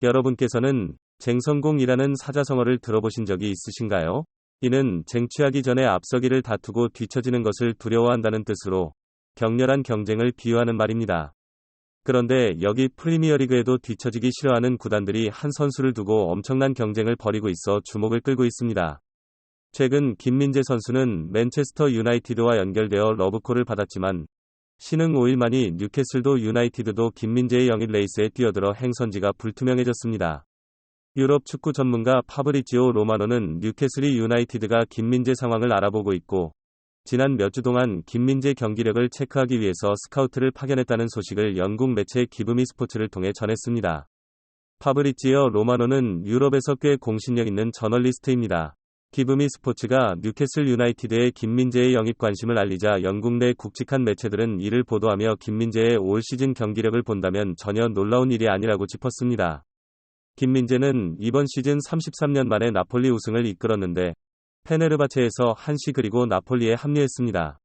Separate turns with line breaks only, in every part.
여러분께서는 쟁성공이라는 사자성어를 들어보신 적이 있으신가요? 이는 쟁취하기 전에 앞서기를 다투고 뒤처지는 것을 두려워한다는 뜻으로 격렬한 경쟁을 비유하는 말입니다. 그런데 여기 프리미어리그에도 뒤처지기 싫어하는 구단들이 한 선수를 두고 엄청난 경쟁을 벌이고 있어 주목을 끌고 있습니다. 최근 김민재 선수는 맨체스터 유나이티드와 연결되어 러브콜을 받았지만 신흥 5일 만이 뉴캐슬도 유나이티드도 김민재의 영입 레이스에 뛰어들어 행선지가 불투명해졌습니다. 유럽 축구 전문가 파브리지오 로마노는 뉴캐슬이 유나이티드가 김민재 상황을 알아보고 있고 지난 몇 주 동안 김민재 경기력을 체크하기 위해서 스카우트를 파견했다는 소식을 영국 매체 기브미 스포츠를 통해 전했습니다. 파브리지오 로마노는 유럽에서 꽤 공신력 있는 저널리스트입니다. 기브미 스포츠가 뉴캐슬 유나이티드의 김민재의 영입 관심을 알리자 영국 내 굵직한 매체들은 이를 보도하며 김민재의 올 시즌 경기력을 본다면 전혀 놀라운 일이 아니라고 짚었습니다. 김민재는 이번 시즌 33년 만에 나폴리 우승을 이끌었는데 페네르바체에서 한시 그리고 나폴리에 합류했습니다.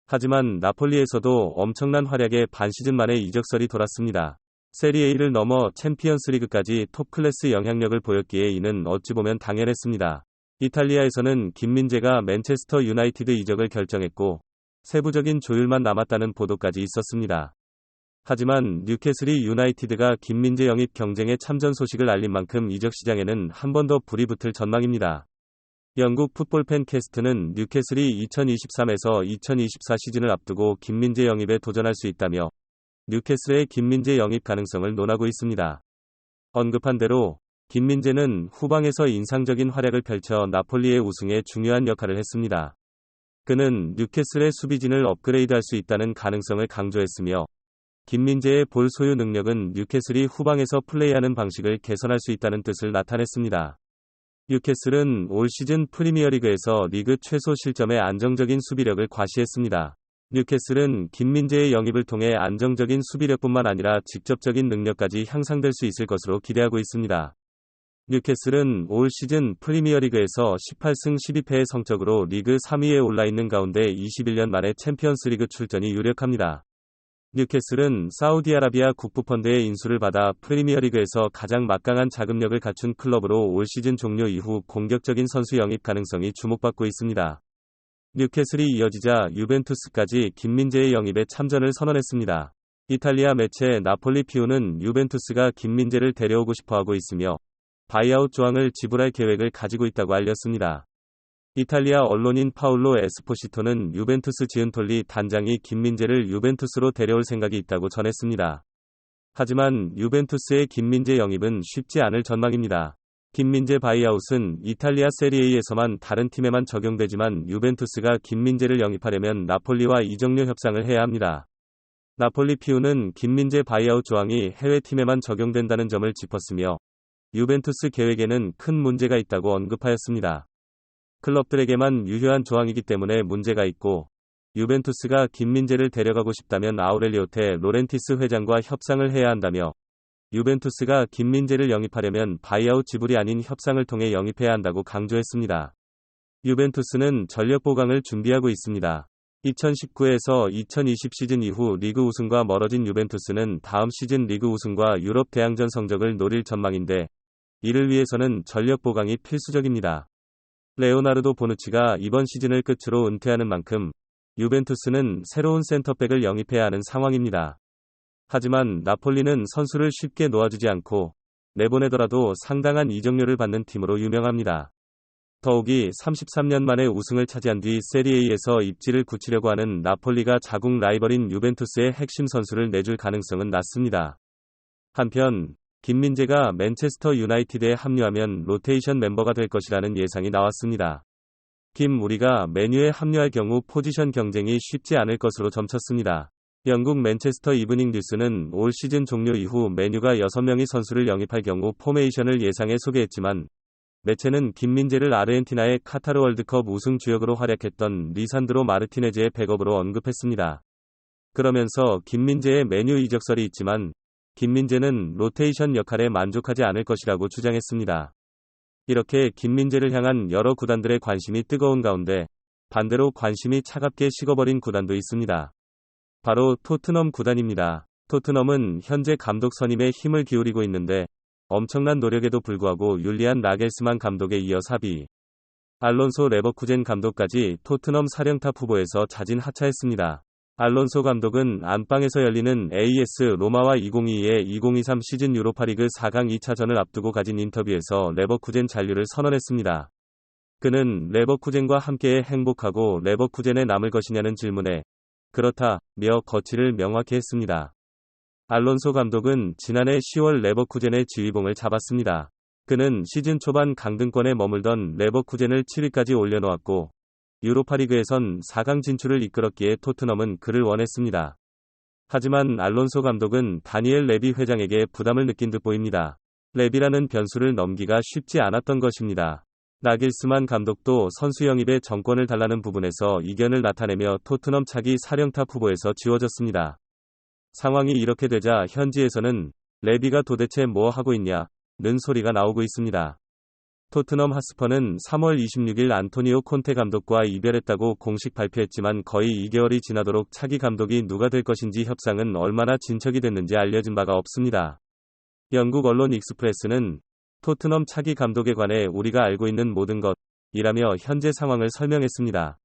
하지만 나폴리에서도 엄청난 활약에 반 시즌 만에 이적설이 돌았습니다. 세리에이를 넘어 챔피언스리그까지 톱클래스 영향력을 보였기에 이는 어찌 보면 당연했습니다. 이탈리아에서는 김민재가 맨체스터 유나이티드 이적을 결정했고 세부적인 조율만 남았다는 보도까지 있었습니다. 하지만 뉴캐슬이 유나이티드가 김민재 영입 경쟁에 참전 소식을 알린 만큼 이적 시장에는 한 번 더 불이 붙을 전망입니다. 영국 풋볼팬 캐스트는 뉴캐슬이 2023에서 2024 시즌을 앞두고 김민재 영입에 도전할 수 있다며 뉴캐슬의 김민재 영입 가능성을 논하고 있습니다. 언급한 대로 김민재는 후방에서 인상적인 활약을 펼쳐 나폴리의 우승에 중요한 역할을 했습니다. 그는 뉴캐슬의 수비진을 업그레이드할 수 있다는 가능성을 강조했으며 김민재의 볼 소유 능력은 뉴캐슬이 후방에서 플레이하는 방식을 개선할 수 있다는 뜻을 나타냈습니다. 뉴캐슬은 올 시즌 프리미어리그에서 리그 최소 실점의 안정적인 수비력을 과시했습니다. 뉴캐슬은 김민재의 영입을 통해 안정적인 수비력뿐만 아니라 직접적인 능력까지 향상될 수 있을 것으로 기대하고 있습니다. 뉴캐슬은 올 시즌 프리미어리그에서 18승 12패의 성적으로 리그 3위에 올라있는 가운데 21년 만에 챔피언스리그 출전이 유력합니다. 뉴캐슬은 사우디아라비아 국부펀드의 인수를 받아 프리미어리그에서 가장 막강한 자금력을 갖춘 클럽으로 올 시즌 종료 이후 공격적인 선수 영입 가능성이 주목받고 있습니다. 뉴캐슬이 이어지자 유벤투스까지 김민재의 영입에 참전을 선언했습니다. 이탈리아 매체 나폴리 피우는 유벤투스가 김민재를 데려오고 싶어하고 있으며 바이아웃 조항을 지불할 계획을 가지고 있다고 알렸습니다. 이탈리아 언론인 파울로 에스포시토는 유벤투스 지은톨리 단장이 김민재를 유벤투스로 데려올 생각이 있다고 전했습니다. 하지만 유벤투스의 김민재 영입은 쉽지 않을 전망입니다. 김민재 바이아웃은 이탈리아 세리에에서만 다른 팀에만 적용되지만 유벤투스가 김민재를 영입하려면 나폴리와 이적료 협상을 해야 합니다. 나폴리 피우는 김민재 바이아웃 조항이 해외 팀에만 적용된다는 점을 짚었으며 유벤투스 계획에는 큰 문제가 있다고 언급하였습니다. 클럽들에게만 유효한 조항이기 때문에 문제가 있고 유벤투스가 김민재를 데려가고 싶다면 아우렐리오테 로렌티스 회장과 협상을 해야 한다며 유벤투스가 김민재를 영입하려면 바이아웃 지불이 아닌 협상을 통해 영입해야 한다고 강조했습니다. 유벤투스는 전력 보강을 준비하고 있습니다. 2019에서 2020 시즌 이후 리그 우승과 멀어진 유벤투스는 다음 시즌 리그 우승과 유럽 대항전 성적을 노릴 전망인데 이를 위해서는 전력 보강이 필수적입니다. 레오나르도 보누치가 이번 시즌을 끝으로 은퇴하는 만큼 유벤투스는 새로운 센터백을 영입해야 하는 상황입니다. 하지만 나폴리는 선수를 쉽게 놓아주지 않고 내보내더라도 상당한 이적료를 받는 팀으로 유명합니다. 더욱이 33년 만에 우승을 차지한 뒤 세리에에서 입지를 굳히려고 하는 나폴리가 자국 라이벌인 유벤투스의 핵심 선수를 내줄 가능성은 낮습니다. 한편 김민재가 맨체스터 유나이티드에 합류하면 로테이션 멤버가 될 것이라는 예상이 나왔습니다. 김우리가 맨유에 합류할 경우 포지션 경쟁이 쉽지 않을 것으로 점쳤습니다. 영국 맨체스터 이브닝 뉴스는 올 시즌 종료 이후 맨유가 6명의 선수를 영입할 경우 포메이션을 예상해 소개했지만 매체는 김민재를 아르헨티나의 카타르 월드컵 우승 주역으로 활약했던 리산드로 마르티네즈의 백업으로 언급했습니다. 그러면서 김민재의 맨유 이적설이 있지만 김민재는 로테이션 역할에 만족하지 않을 것이라고 주장했습니다. 이렇게 김민재를 향한 여러 구단들의 관심이 뜨거운 가운데 반대로 관심이 차갑게 식어버린 구단도 있습니다. 바로 토트넘 구단입니다. 토트넘은 현재 감독 선임에 힘을 기울이고 있는데 엄청난 노력에도 불구하고 율리안 나겔스만 감독에 이어 사비 알론소 레버쿠젠 감독까지 토트넘 사령탑 후보에서 자진 하차했습니다. 알론소 감독은 안방에서 열리는 AS 로마와 2022-2023 시즌 유로파리그 4강 2차전을 앞두고 가진 인터뷰에서 레버쿠젠 잔류를 선언했습니다. 그는 레버쿠젠과 함께 행복하고 레버쿠젠에 남을 것이냐는 질문에 그렇다며 거취를 명확히 했습니다. 알론소 감독은 지난해 10월 레버쿠젠의 지휘봉을 잡았습니다. 그는 시즌 초반 강등권에 머물던 레버쿠젠을 7위까지 올려놓았고 유로파리그에선 4강 진출을 이끌었기에 토트넘은 그를 원했습니다. 하지만 알론소 감독은 다니엘 레비 회장에게 부담을 느낀 듯 보입니다. 레비라는 변수를 넘기가 쉽지 않았던 것입니다. 나길스만 감독도 선수 영입의 정권을 달라는 부분에서 이견을 나타내며 토트넘 차기 사령탑 후보에서 지워졌습니다. 상황이 이렇게 되자 현지에서는 레비가 도대체 뭐 하고 있냐는 소리가 나오고 있습니다. 토트넘 핫스퍼는 3월 26일 안토니오 콘테 감독과 이별했다고 공식 발표했지만 거의 2개월이 지나도록 차기 감독이 누가 될 것인지 협상은 얼마나 진척이 됐는지 알려진 바가 없습니다. 영국 언론 익스프레스는 토트넘 차기 감독에 관해 우리가 알고 있는 모든 것이라며 현재 상황을 설명했습니다.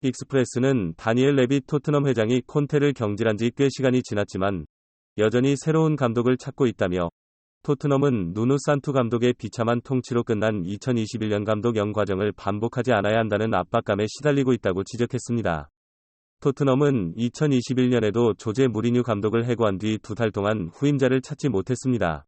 익스프레스는 다니엘 레비 토트넘 회장이 콘테를 경질한 지 꽤 시간이 지났지만 여전히 새로운 감독을 찾고 있다며 토트넘은 누누 산투 감독의 비참한 통치로 끝난 2021년 감독 과정을 반복하지 않아야 한다는 압박감에 시달리고 있다고 지적했습니다. 토트넘은 2021년에도 조제 무리뉴 감독을 해고한 뒤 2달 동안 후임자를 찾지 못했습니다.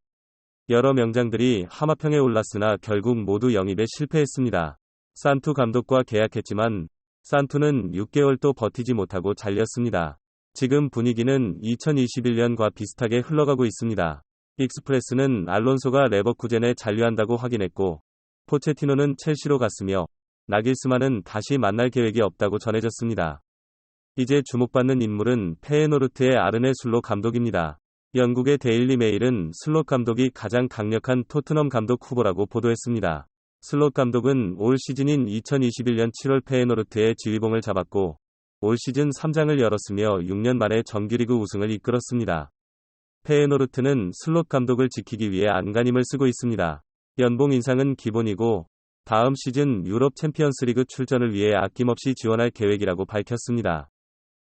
여러 명장들이 하마평에 올랐으나 결국 모두 영입에 실패했습니다. 산투 감독과 계약했지만 산투는 6개월도 버티지 못하고 잘렸습니다. 지금 분위기는 2021년과 비슷하게 흘러가고 있습니다. 익스프레스는 알론소가 레버쿠젠에 잔류한다고 확인했고 포체티노는 첼시로 갔으며 나길스만은 다시 만날 계획이 없다고 전해졌습니다. 이제 주목받는 인물은 페에노르트의 아르네 슬롯 감독입니다. 영국의 데일리 메일은 슬롯 감독이 가장 강력한 토트넘 감독 후보라고 보도했습니다. 슬롯 감독은 올 시즌인 2021년 7월 페에노르트의 지휘봉을 잡았고 올 시즌 3장을 열었으며 6년 만에 정규리그 우승을 이끌었습니다. 페에노르트는 슬롯 감독을 지키기 위해 안간힘을 쓰고 있습니다. 연봉 인상은 기본이고 다음 시즌 유럽 챔피언스리그 출전을 위해 아낌없이 지원할 계획이라고 밝혔습니다.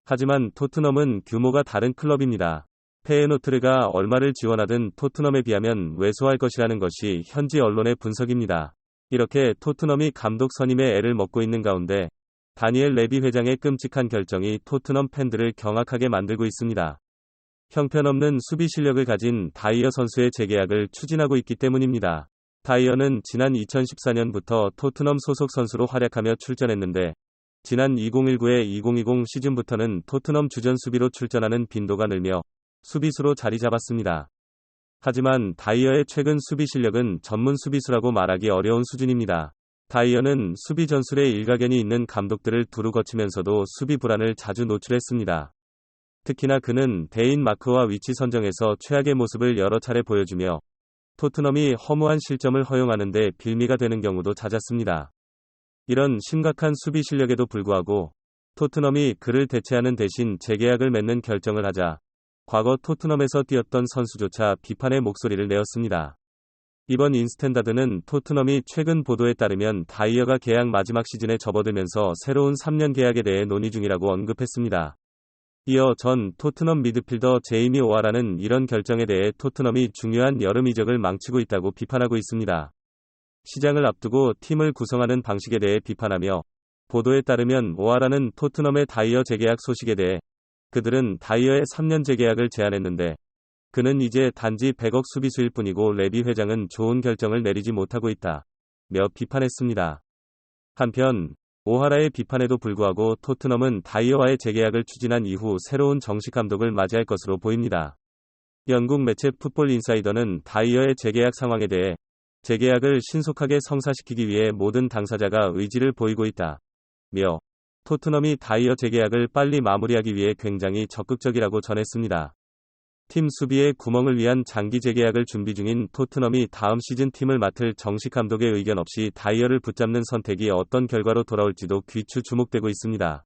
하지만 토트넘은 규모가 다른 클럽입니다. 페에노르트가 얼마를 지원하든 토트넘에 비하면 왜소할 것이라는 것이 현지 언론의 분석입니다. 이렇게 토트넘이 감독 선임에 애를 먹고 있는 가운데 다니엘 레비 회장의 끔찍한 결정이 토트넘 팬들을 경악하게 만들고 있습니다. 형편없는 수비 실력을 가진 다이어 선수의 재계약을 추진하고 있기 때문입니다. 다이어는 지난 2014년부터 토트넘 소속 선수로 활약하며 출전했는데 지난 2019-2020 시즌부터는 토트넘 주전 수비로 출전하는 빈도가 늘며 수비수로 자리 잡았습니다. 하지만 다이어의 최근 수비 실력은 전문 수비수라고 말하기 어려운 수준입니다. 다이어는 수비 전술에 일가견이 있는 감독들을 두루 거치면서도 수비 불안을 자주 노출했습니다. 특히나 그는 대인 마크와 위치 선정에서 최악의 모습을 여러 차례 보여주며 토트넘이 허무한 실점을 허용하는 데 빌미가 되는 경우도 잦았습니다. 이런 심각한 수비 실력에도 불구하고 토트넘이 그를 대체하는 대신 재계약을 맺는 결정을 하자 과거 토트넘에서 뛰었던 선수조차 비판의 목소리를 내었습니다. 이번 인스탠다드는 토트넘이 최근 보도에 따르면 다이어가 계약 마지막 시즌에 접어들면서 새로운 3년 계약에 대해 논의 중이라고 언급했습니다. 이어 전 토트넘 미드필더 제이미 오하라는 이런 결정에 대해 토트넘이 중요한 여름 이적을 망치고 있다고 비판하고 있습니다. 시장을 앞두고 팀을 구성하는 방식에 대해 비판하며 보도에 따르면 오하라는 토트넘의 다이어 재계약 소식에 대해 그들은 다이어의 3년 재계약을 제안했는데 그는 이제 단지 100억 수비수일 뿐이고 레비 회장은 좋은 결정을 내리지 못하고 있다며 비판했습니다. 한편 오하라의 비판에도 불구하고 토트넘은 다이어와의 재계약을 추진한 이후 새로운 정식 감독을 맞이할 것으로 보입니다. 영국 매체 풋볼 인사이더는 다이어의 재계약 상황에 대해 재계약을 신속하게 성사시키기 위해 모든 당사자가 의지를 보이고 있다며 토트넘이 다이어 재계약을 빨리 마무리하기 위해 굉장히 적극적이라고 전했습니다. 팀 수비의 구멍을 위한 장기 재계약을 준비 중인 토트넘이 다음 시즌 팀을 맡을 정식 감독의 의견 없이 다이어를 붙잡는 선택이 어떤 결과로 돌아올지도 귀추 주목되고 있습니다.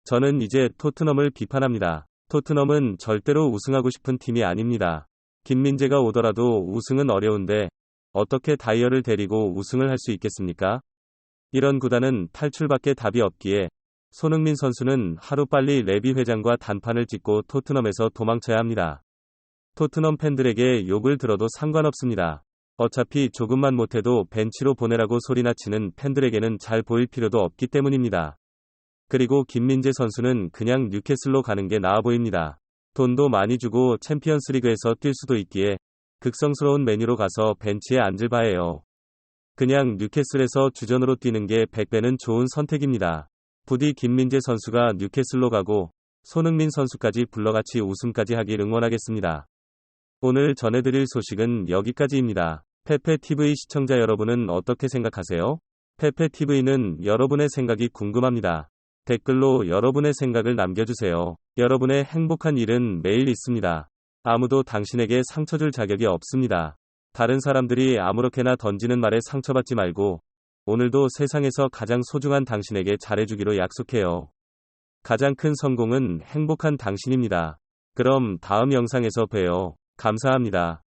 저는 이제 토트넘을 비판합니다. 토트넘은 절대로 우승하고 싶은 팀이 아닙니다. 김민재가 오더라도 우승은 어려운데 어떻게 다이어를 데리고 우승을 할 수 있겠습니까? 이런 구단은 탈출밖에 답이 없기에 손흥민 선수는 하루빨리 레비 회장과 단판을 짓고 토트넘에서 도망쳐야 합니다. 토트넘 팬들에게 욕을 들어도 상관없습니다. 어차피 조금만 못해도 벤치로 보내라고 소리나 치는 팬들에게는 잘 보일 필요도 없기 때문입니다. 그리고 김민재 선수는 그냥 뉴캐슬로 가는 게 나아 보입니다. 돈도 많이 주고 챔피언스리그에서 뛸 수도 있기에 극성스러운 메뉴로 가서 벤치에 앉을 바에요. 그냥 뉴캐슬에서 주전으로 뛰는 게 100배는 좋은 선택입니다. 부디 김민재 선수가 뉴캐슬로 가고 손흥민 선수까지 불러같이 우승까지 하길 응원하겠습니다. 오늘 전해드릴 소식은 여기까지입니다. 페페TV 시청자 여러분은 어떻게 생각하세요? 페페TV는 여러분의 생각이 궁금합니다. 댓글로 여러분의 생각을 남겨주세요. 여러분의 행복한 일은 매일 있습니다. 아무도 당신에게 상처 줄 자격이 없습니다. 다른 사람들이 아무렇게나 던지는 말에 상처받지 말고 오늘도 세상에서 가장 소중한 당신에게 잘해주기로 약속해요. 가장 큰 성공은 행복한 당신입니다. 그럼 다음 영상에서 봬요. 감사합니다.